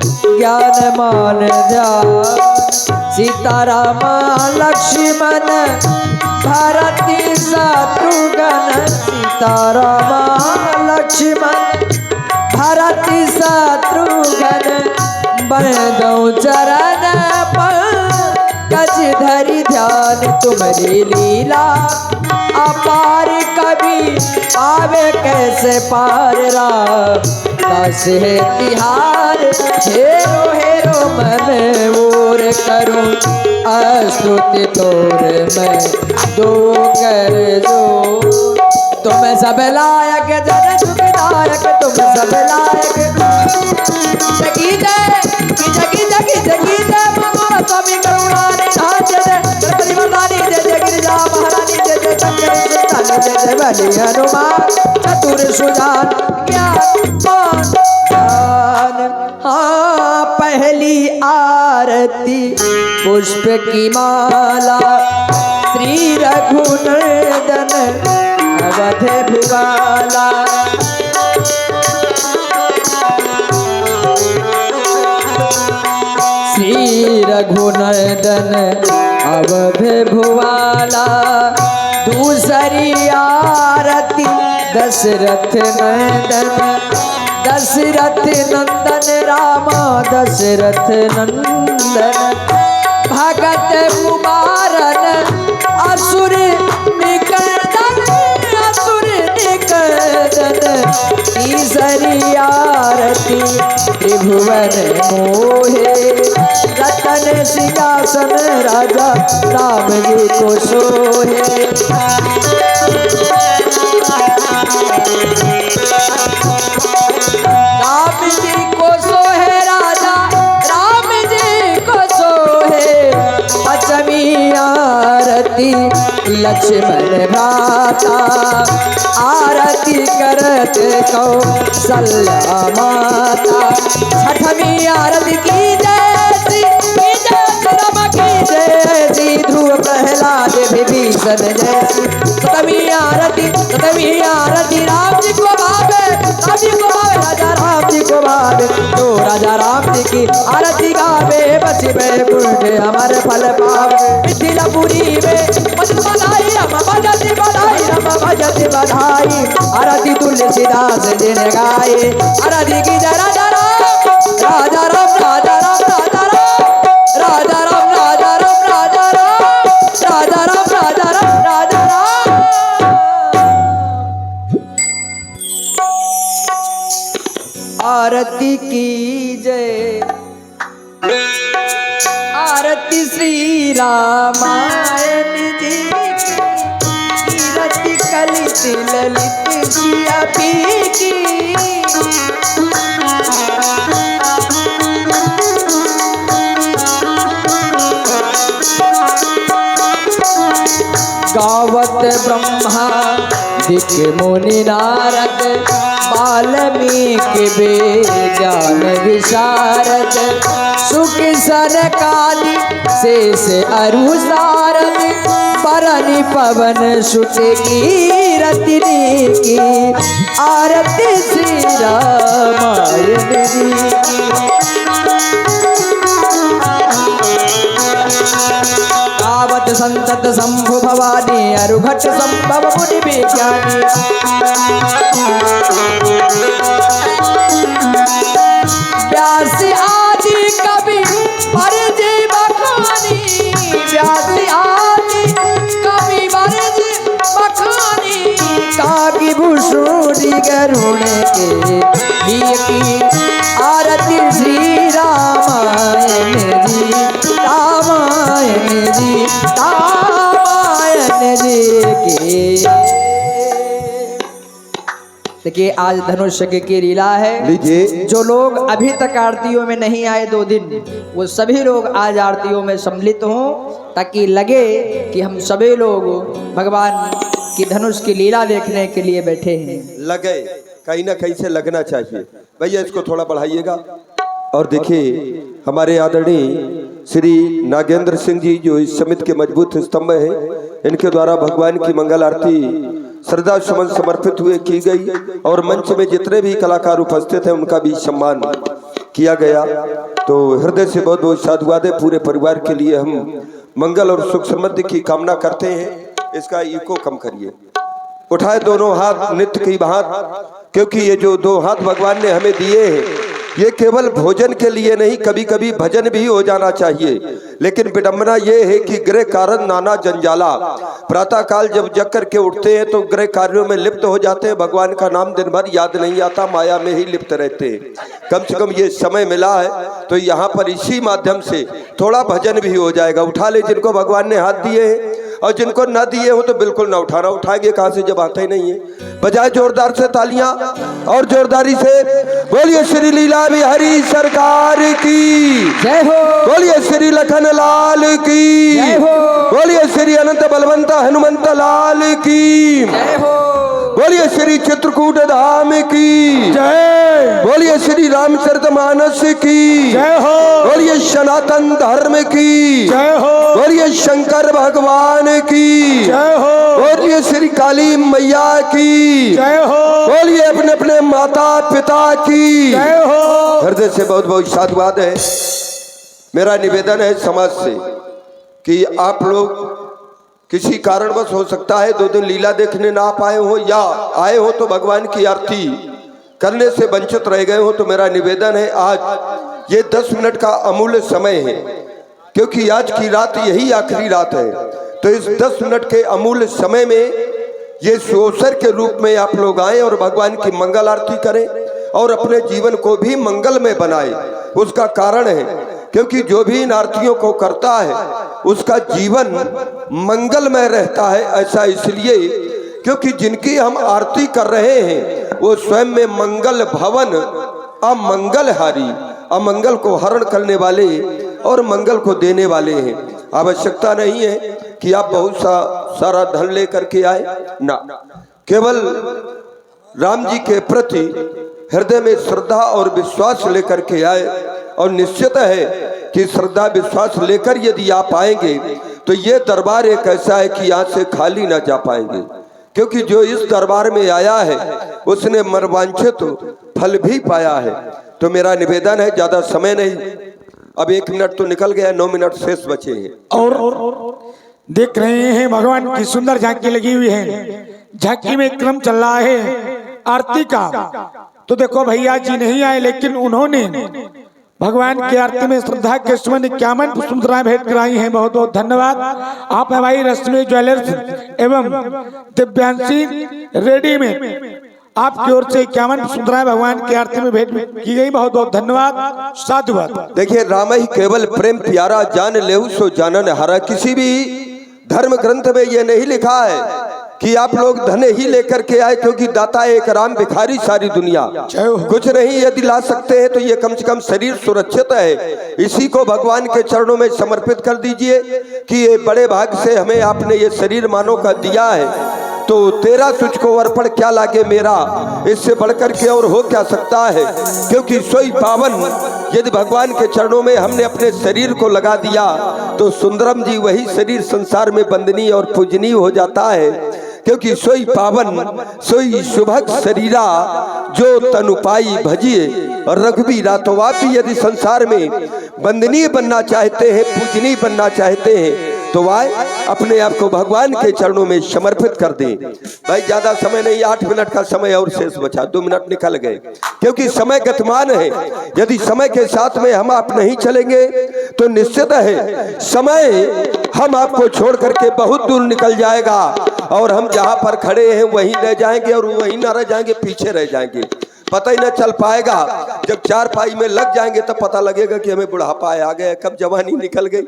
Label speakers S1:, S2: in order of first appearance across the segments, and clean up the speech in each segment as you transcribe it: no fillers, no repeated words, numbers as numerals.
S1: ज्ञान मान ध्यान सीताराम लक्ष्मण भरती शत्रुघ्न सीताराम लक्ष्मण भरती शत्रुघ्न बरदौ चरण पंकज धरि ध्यान तुम्हारी लीला अपार कभी आवे कैसे पार दास है तिहार हेरो हेरो मन मोर करूं अस्तुति तोर मैं दो कर जो तुम सब लायक जन सुखदायक तुम सब लायक जगी जय जगी जगी जगी जय मधुर स्वामी करुणा निधान जय जय गणपति वरदानी जय जय गिरिजा महारानी जय जय शंकर सुल्तान जय जय बलि हनुमान चतुर सुजान ज्ञान हाँ पहली आरती पुष्प की माला श्री रघुनंदन अवध भुवाला श्री रघुनंदन अवध भुवाला दूसरी आरती दशरथ नंदन दशरथ नंदन रामा दशरथ नंदन भगत कुमारन असुर निकंदन असुर निकंदन तीसरी आरती त्रिभुवन मोहे रतन सिंहासन राजा राम जी को सोहे राम जी को सोहे राजा राम जी को सोहे पंचमी आरती लक्ष्मण भ्राता आरती करत कौशल्या माता छठवीं आरती की जय श्री राम की जय श्री ध्रुव प्रहलाद विभीषण जय श्री सतवीं आरती राम जी को भावे राम जी को भावे राजा राम जी को भावे तो राजा राम जी की आरती गावे बची बैकुंठ अमर फल पावे मिथिलापुरी में बधाई रम भजति बधाई आरती तुलसीदास जिन गाए आरती की जय राजा राम राजा राम राजा राम राजा राम राजा राम राजा राम राजा राम राजा राम राजा राम आरती की जय आरती श्री रामायण जी कीरति कलित ललित जिया पी की गावत ब्रह्मा दिक मुनि नारद वाल्मीकि ज्ञान विशारद सुख सरकादि शेष अरु सारद परनि पवन सुत कीरति की आरती श्री रामायण जी आवत संतत शंभु भवानी अरुघट संभव मुनि विज्ञानी व्यास आदि कवि परजे बखानी व्यास आदि कवि परजे बखानी काकी भूषुरी गरुण के की आरती श्री रामायण जी रामायण जी रामायण जी के देखिए आज धनुष यज्ञ की लीला है। लीजिए जो लोग अभी तक आरतियों में नहीं आए 2 दिन वो सभी लोग आज आरतियों में सम्मिलित हों ताकि लगे कि हम सभी लोग भगवान की धनुष की लीला देखने के लिए बैठे हैं।
S2: लगे कहीं ना कहीं से लगना चाहिए। भैया इसको थोड़ा बढ़ाइएगा। और देखिए हमारे आदरणीय श्री नागेंद्र सिंह जी जो इस समिति के मजबूत स्तंभ हैं, इनके द्वारा भगवान की मंगल आरती श्रद्धा सुमन समर्पित हुए की गई और मंच में जितने भी कलाकार उपस्थित हैं उनका भी सम्मान किया गया। तो हृदय से बहुत बहुत साधुवाद है। पूरे परिवार के लिए हम मंगल और सुख समृद्धि की कामना करते हैं। इसका इको कम करिए। उठाए दोनों हाथ नित्य की भांत, क्योंकि ये जो दो हाथ भगवान ने हमें दिए हैं ये केवल भोजन के लिए नहीं, कभी कभी भजन भी हो जाना चाहिए। लेकिन विडंबना ये है कि गृह कारण नाना जंजाला। प्रातः काल जब जग करके उठते हैं तो गृह कार्यों में लिप्त हो जाते हैं, भगवान का नाम दिन भर याद नहीं आता, माया में ही लिप्त रहते हैं। कम से कम ये समय मिला है तो यहाँ पर इसी माध्यम से थोड़ा भजन भी हो जाएगा। उठा ले जिनको भगवान ने हाथ दिए हैं, और जिनको ना दिए हो तो बिल्कुल ना उठाना। उठाएंगे कहाँ से जब आता ही नहीं है। बजाय जोरदार से तालियां और जोरदारी से बोलिए श्री लीला बिहारी सरकार की
S1: जय हो।
S2: बोलिए श्री लखन लाल की
S1: जय हो।
S2: बोलिए श्री अनंत बलवंत हनुमंत लाल की
S1: जय हो।
S2: बोलिए श्री चित्रकूट धाम की
S3: जय।
S2: बोलिए श्री रामचरितमानस की
S3: जय हो।
S2: बोलिए सनातन धर्म की
S3: जय हो।
S2: बोलिए शंकर भगवान की
S3: जय हो।
S2: बोलिए श्री काली मैया की
S3: जय हो।
S2: बोलिए अपने अपने माता पिता की
S3: जय हो।
S2: हृदय से बहुत बहुत साधुवाद है। मेरा निवेदन है समाज से कि आप लोग किसी कारणवश हो सकता है 2 दिन लीला देखने ना पाए हो, या आए हो तो भगवान की आरती करने से वंचित रह गए हो, तो मेरा निवेदन है आज ये 10 मिनट का अमूल्य समय है, क्योंकि आज की रात यही आखिरी रात है। तो इस 10 मिनट के अमूल्य समय में ये अवसर के रूप में आप लोग आए और भगवान की मंगल आरती करें और अपने जीवन को भी मंगलमय बनाए। उसका कारण है क्योंकि जो भी इन आरतियों को करता है उसका जीवन मंगलमय रहता है। ऐसा इसलिए क्योंकि जिनकी हम आरती कर रहे हैं वो स्वयं में मंगल भवन अमंगलहारी, अमंगल को हरण करने वाले और मंगल को देने वाले हैं। आवश्यकता नहीं है कि आप बहुत सारा धन लेकर के आए ना, केवल राम जी के प्रति हृदय में श्रद्धा और विश्वास लेकर के आए। और निश्चित है कि श्रद्धा विश्वास लेकर यदि आप आएंगे तो ये दरबार एक ऐसा है कि यहाँ से खाली ना जा पाएंगे, क्योंकि जो इस दरबार में आया है उसने मनवांछित फल भी पाया है। तो मेरा निवेदन है, ज्यादा समय नहीं, अब 1 मिनट तो निकल गया, 9 मिनट शेष बचे हैं।
S3: और देख रहे हैं भगवान की सुंदर झांकी लगी हुई है। झांकी में क्रम चल रहा है आरती का। तो देखो भैया जी नहीं आए, लेकिन उन्होंने भगवान की आरती में श्रद्धा के सुमन 51 पुष्पमालाएं भेंट कराई हैं। बहुत बहुत धन्यवाद। आप हमारी रश्मि ज्वेलर्स एवं दिव्यांशी रेडीमेड आपकी ओर से 51 पुष्पमालाएं भगवान की आरती में भेंट की गई। बहुत बहुत धन्यवाद, साधुवाद।
S2: देखिए, राम ही केवल प्रेम प्यारा, जान लेहु सो जानन हारा। किसी भी धर्म ग्रंथ में यह नहीं लिखा है कि आप लोग धन ही लेकर के आए, क्योंकि दाता एक राम, भिखारी सारी दुनिया। कुछ नहीं यदि ला सकते हैं तो ये कम से कम शरीर सुरक्षित है, इसी को भगवान के चरणों में समर्पित कर दीजिए कि ये बड़े भाग से हमें आपने ये शरीर मानव का दिया है, तो तेरा तुझको अर्पण क्या लागे मेरा, इससे बढ़कर के और हो क्या सकता है। क्योंकि सोई पावन यदि भगवान के चरणों में हमने अपने शरीर को लगा दिया तो सुंदरम जी वही शरीर संसार में वंदनीय और पूजनीय हो जाता है। क्योंकि सोई पावन सोई शुभक शरीरा जो तनु पाई भजिए रघुबीरा। तो आप भी यदि संसार में वंदनीय बनना चाहते हैं, पूजनीय बनना चाहते हैं, तो आए अपने आप को भगवान के चरणों में समर्पित कर दें। भाई ज्यादा समय नहीं, 8 मिनट का समय और शेष बचा, 2 मिनट निकल गए, क्योंकि समय गतिमान है। यदि समय के साथ में हम आप नहीं चलेंगे तो निश्चित है समय हम आपको छोड़ करके बहुत दूर निकल जाएगा और हम जहाँ पर खड़े हैं वहीं रह जाएंगे और वहीं ना रह जाएंगे, पीछे रह जाएंगे, पता ही न चल पाएगा। जब 4 पाई में लग जाएंगे तब पता लगेगा कि हमें बुढ़ापा आ गया, कब जवानी निकल गई,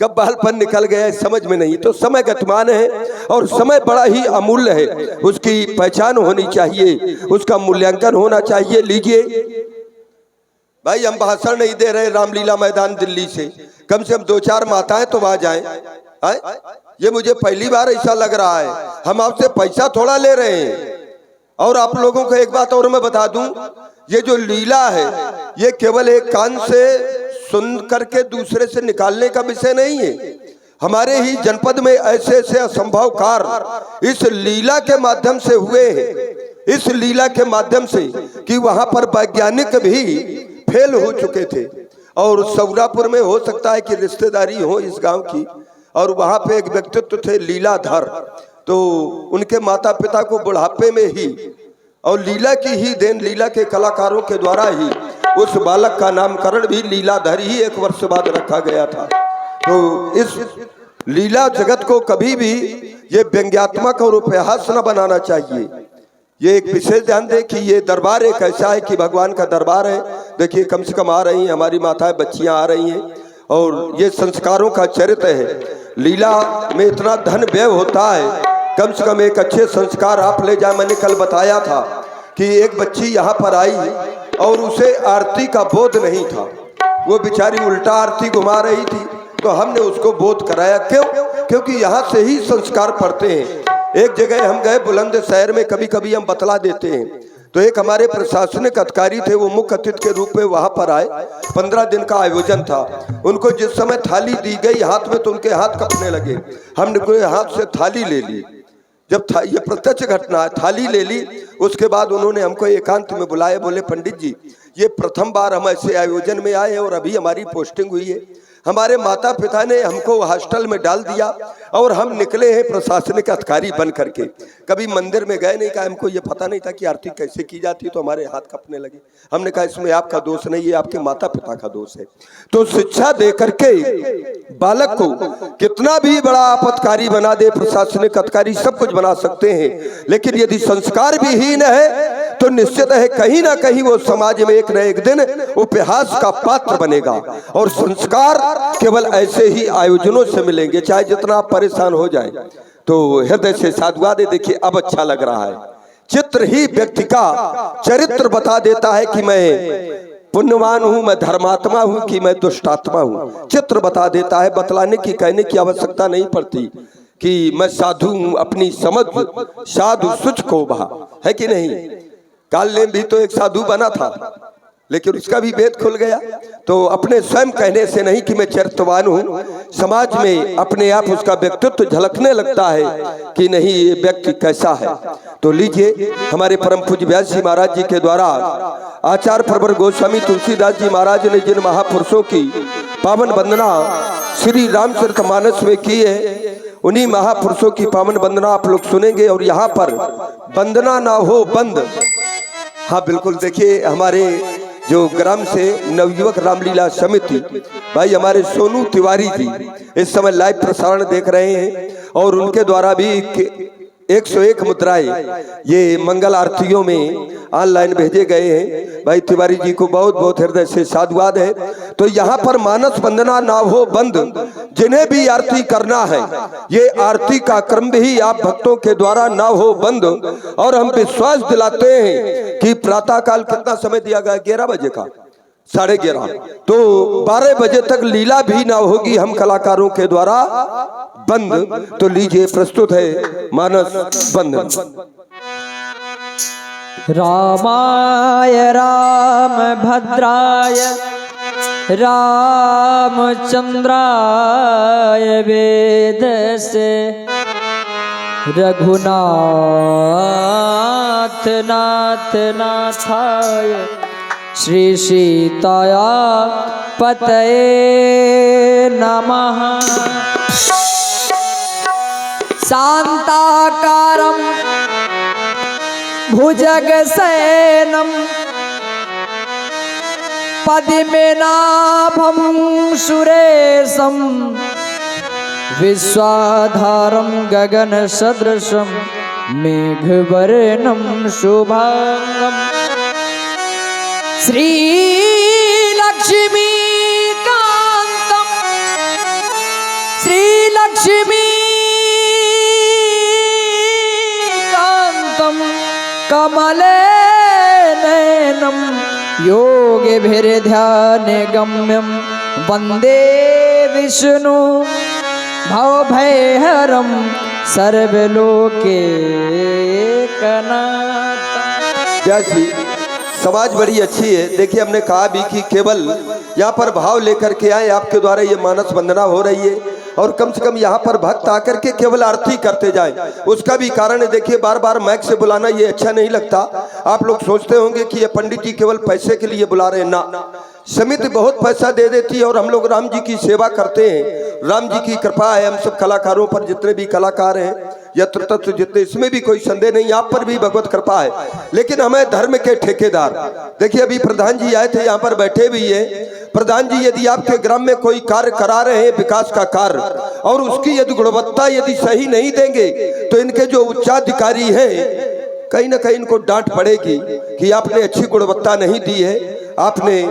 S2: कब बालपन निकल गया, समझ में नहीं। तो समय गतिमान है और समय बड़ा ही अमूल्य है, उसकी पहचान होनी चाहिए, उसका मूल्यांकन होना चाहिए। लीजिए भाई, हम भाषण नहीं दे रहे रामलीला मैदान दिल्ली से, कम से कम 2-4 माताएं तो वहां जाएं। ये मुझे पहली बार ऐसा लग रहा है, हम आपसे पैसा थोड़ा ले रहे हैं। और आप लोगों को एक बात और मैं बता दूं, ये जो लीला है ये केवल एक कान से सुन करके दूसरे से निकालने का विषय नहीं है। हमारे ही जनपद में ऐसे ऐसे असंभव कार्य इस लीला के माध्यम से हुए हैं, इस लीला के माध्यम से कि वहां पर वैज्ञानिक भी फेल हो चुके थे और सौरापुर में हो सकता है कि रिश्तेदारी हो इस गांव की, और वहां पे एक व्यक्तित्व थे लीलाधर। तो उनके माता पिता को बुढ़ापे में ही और लीला की ही देन, लीला के कलाकारों के द्वारा ही उस बालक का नामकरण भी लीलाधर ही 1 वर्ष बाद रखा गया था। तो इस लीला जगत को कभी भी ये व्यंग्यात्मक और उपहास न बनाना चाहिए। ये एक विशेष ध्यान दे कि ये दरबार एक ऐसा है कि भगवान का दरबार है। देखिए कम से कम आ रही हैं हमारी माताएं, बच्चियां आ रही हैं, और ये संस्कारों का चरित्र है। लीला में इतना धन व्यय होता है, कम से कम एक अच्छे संस्कार आप ले जाए। मैंने कल बताया था कि एक बच्ची यहाँ पर आई और उसे आरती का बोध नहीं था, वो बेचारी उल्टा आरती घुमा रही थी, तो हमने उसको बोध कराया। क्यों? क्योंकि यहाँ से ही संस्कार पढ़ते हैं। एक जगह हम गए बुलंदशहर में, कभी कभी हम बतला देते हैं, तो एक हमारे प्रशासनिक अधिकारी थे, वो मुख्य अतिथि के रूप में वहां पर आए। 15 दिन का आयोजन था। उनको जिस समय थाली दी गई हाथ में, तो उनके हाथ कपने लगे। हमने हाथ से थाली ले ली। जब ये प्रत्यक्ष घटना है, थाली ले ली, उसके बाद उन्होंने हमको एकांत में बुलाया। बोले पंडित जी, ये प्रथम बार हम ऐसे आयोजन में आए हैं और अभी हमारी पोस्टिंग हुई है। हमारे माता पिता ने हमको हॉस्टल में डाल दिया और हम निकले हैं प्रशासनिक अधिकारी बन करके। कभी मंदिर में गए नहीं, कहा हमको ये पता नहीं था कि आरती कैसे की जाती, तो हमारे हाथ कपने लगे। हमने कहा इसमें आपका दोष नहीं है, आपके माता पिता का दोष है। तो शिक्षा दे करके बालक को कितना भी बड़ा आपत्कारी बना दे प्रशासनिक अधिकारी, सब कुछ बना सकते हैं, लेकिन यदि संस्कार भी हीन है तो निश्चित है कहीं ना कहीं वो समाज में एक न एक दिन उपहास का पात्र बनेगा। और संस्कार केवल ऐसे ही आयोजनों से मिलेंगे, चाहे जितना आप परेशान हो जाए। तो हृदय से साधुवाद है। देखिए अब अच्छा लग रहा है। चित्र ही व्यक्ति का चरित्र बता देता है कि मैं पुण्यवान हूं, मैं धर्मात्मा हूं कि मैं दुष्टात्मा हूं। चित्र बता देता है। बतलाने की, कहने की आवश्यकता नहीं पड़ती कि मैं साधु हूं। अपनी समझ साधु सुच को बहा, है कि नहीं? काल भी तो एक साधु बना था, लेकिन उसका भी भेद खुल गया। तो अपने स्वयं कहने से नहीं कि मैं चरित्रवान हूं, समाज में अपने आप उसका व्यक्तित्व झलकने लगता है कि नहीं ये व्यक्ति कैसा है। तो लीजिए हमारे परम पूज्य व्यास जी महाराज जी के द्वारा आचार्य प्रवर गोस्वामी तुलसीदास जी महाराज ने जिन महापुरुषों की पावन वंदना श्री रामचरितमानस में की है, उन्हीं महापुरुषों की पावन वंदना आप लोग सुनेंगे। और यहाँ पर वंदना ना हो बंद, हाँ बिल्कुल। देखिए हमारे जो ग्राम से नवयुवक रामलीला समिति भाई हमारे सोनू तिवारी जी इस समय लाइव प्रसारण देख रहे हैं, और उनके द्वारा भी 101 मुद्राएं ये मंगल आरतियों में ऑनलाइन भेजे गए हैं। भाई तिवारी जी को बहुत बहुत हृदय से साधुवाद है। तो यहाँ पर मानस वंदना ना हो बंद, जिन्हें भी आरती करना है ये आरती का क्रम भी आप भक्तों के द्वारा ना हो बंद। और हम विश्वास दिलाते हैं कि प्रातः काल कितना समय दिया गया? 11 बजे का 11:30, तो 12 बजे तक लीला भी ना होगी हम कलाकारों के द्वारा बंद। तो लीजिए प्रस्तुत है मानस बंदन।
S1: रामाय राम भद्राय रामचंद्राय वेदसे रघुनाथ नाथ नाथाय श्री सीताया पतये नमः। शांताकारं भुजगशयनं पद्मनाभं सुरेशं विश्वाधारं गगनसदृशं मेघवर्णं शुभांगं श्रीलक्ष्मीकान्तं श्रीलक्ष्मीकान्तं कमले नयनं योगिभिर्ध्यानगम्यं वन्दे विष्णु भवभयहरं सर्वलोकैकनाथं।
S2: जैसी समाज बड़ी अच्छी है। देखिए हमने कहा भी कि केवल यहाँ पर भाव लेकर के आए, आपके द्वारा ये मानस वंदना हो रही है। और कम से कम यहाँ पर भक्त आकर के केवल आरती करते जाएं। उसका भी कारण है, देखिए बार बार माइक से बुलाना ये अच्छा नहीं लगता। आप लोग सोचते होंगे कि ये पंडित जी केवल पैसे के लिए बुला रहे हैं, ना, समिति बहुत पैसा दे देती है और हम लोग राम जी की सेवा करते हैं। राम जी की कृपा है हम सब कलाकारों पर, जितने भी कलाकार हैं यत्र तत्र जितने, इसमें भी कोई संदेह नहीं, आप पर भी भगवत कृपा है। लेकिन हमें धर्म के ठेकेदार, देखिए अभी प्रधान जी आए थे, यहाँ पर बैठे भी है। प्रधान जी, यदि आपके ग्राम में कोई कार्य करा रहे हैं विकास का कार्य, और उसकी यदि गुणवत्ता यदि सही नहीं देंगे तो इनके जो उच्चाधिकारी हैं कहीं ना कहीं इनको डांट पड़ेगी कि आपने अच्छी गुणवत्ता नहीं दी है, आपने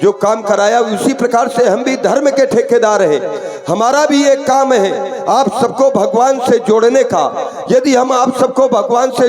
S2: जो काम कराया। उसी प्रकार से हम भी धर्म के ठेकेदार हैं। हमारा भी एक काम है आप सबको भगवान से जोड़ने का। यदि हम आप सबको भगवान से